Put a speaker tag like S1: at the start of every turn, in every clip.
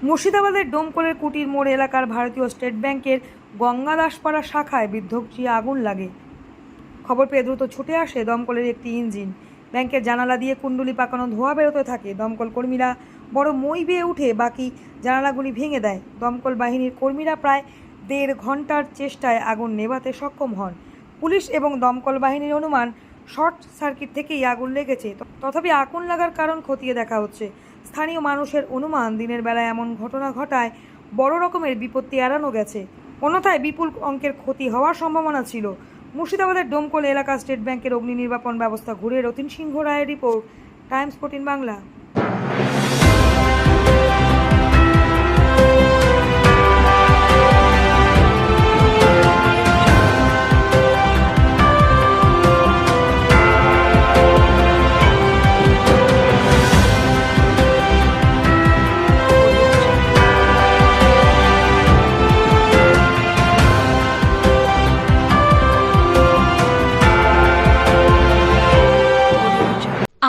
S1: মুর্শিদাবাদের ডোমকলের কুটির মোড় এলাকার ভারতীয় স্টেট ব্যাংকের গঙ্গাদাসপাড়া শাখায় বিদ্যুৎ আগুন লাগে। খবর পেয়ে দ্রুত ছুটে আসে দমকলের একটি ইঞ্জিন। ব্যাংকের জানালা দিয়ে কুণ্ডুলি পাকানো ধোঁয়া বেরোতে থাকে। দমকল কর্মীরা বড় মই বেয়ে উঠে বাকি জানালাগুলি ভেঙে দেয়। দমকল বাহিনীর কর্মীরা প্রায় 1.5 ঘন্টার চেষ্টায় আগুন নেভাতে সক্ষম হন। পুলিশ এবং দমকল বাহিনীর অনুমান শর্ট সার্কিট থেকেই আগুন লেগেছে। তথাপি আগুন লাগার কারণ খতিয়ে দেখা হচ্ছে। স্থানীয় মানুষের অনুমান দিনের বেলায় এমন ঘটনা ঘটায় বড় রকমের বিপত্তি এড়ানো গেছে, অন্যথায় বিপুল অঙ্কের ক্ষতি হওয়ার সম্ভাবনা ছিল। মুর্শিদাবাদের ডোমকল এলাকা স্টেট ব্যাংকের অগ্নি নির্বাপন ব্যবস্থা ঘুরে রতিন সিংহ রায়ের রিপোর্ট, টাইমস 14 বাংলা।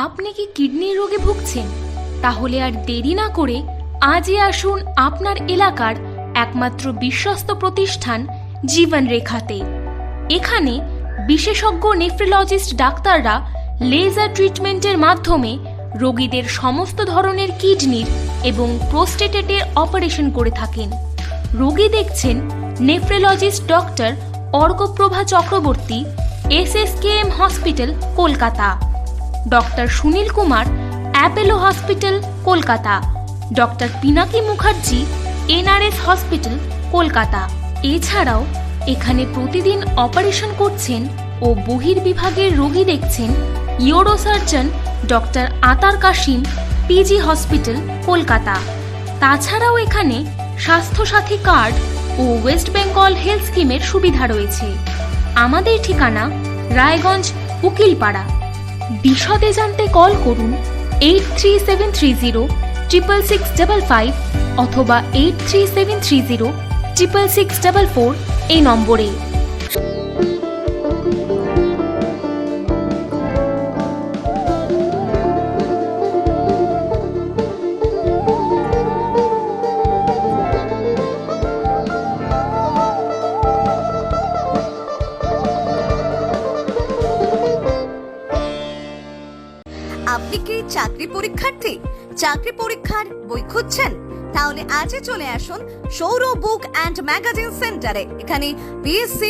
S2: আপনি কি কিডনির রোগে ভুগছেন? তাহলে আর দেরি না করে আজই আসুন আপনার এলাকার একমাত্র বিশ্বস্ত প্রতিষ্ঠান জীবন রেখাতে। এখানে বিশেষজ্ঞ নেফ্রোলজিস্ট ডাক্তাররা লেজার ট্রিটমেন্টের মাধ্যমে রোগীদের সমস্ত ধরনের কিডনির এবং প্রোস্টেটেটের অপারেশন করে থাকেন। রোগী দেখছেন nephrologist doctor Arkaprava Chakraborty, SSKM hospital, Kolkata. Doctor Sunil Kumar, Apollo hospital, Kolkata. Doctor Pinaki Mukherjee, NRS hospital, Kolkata. এছাড়াও এখানে প্রতিদিন অপারেশন করছেন ও বহির্বিভাগের রোগী দেখছেন ইউরোসার্জন ডক্টর আতার কাশিম, PG হসপিটাল, কলকাতা। তাছাড়াও এখানে স্বাস্থ্যসাথী কার্ড ও ওয়েস্ট বেঙ্গল হেলথ স্কিমের সুবিধা রয়েছে। আমাদের ঠিকানা রায়গঞ্জ, উকিলপাড়া। বিশদে জানতে কল করুন 8373066655 অথবা 8373066644 এই নম্বরে।
S3: আপনি কি চাকরি পরীক্ষার্থী? চাকরি পরীক্ষার বই খুঁজছেন? তাহলে আজই চলে আসুন সৌর বুক অ্যান্ড ম্যাগাজিন সেন্টারে। এখানে BSc,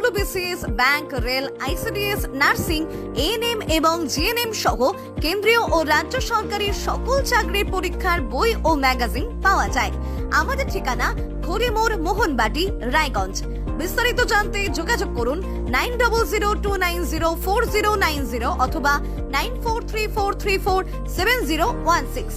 S3: WBCS, bank, rail, ICDS, nursing, ANM এবং GNM সহ কেন্দ্রীয় ও রাজ্য সরকারের সকল চাকরির পরীক্ষার বই ও ম্যাগাজিন পাওয়া যায়। আমাদের ঠিকানা খড়িমোড়, মোহনবাটি, রায়গঞ্জ। বিস্তারিত জানতে যোগাযোগ করুন 9002904090 অথবা 9434347016।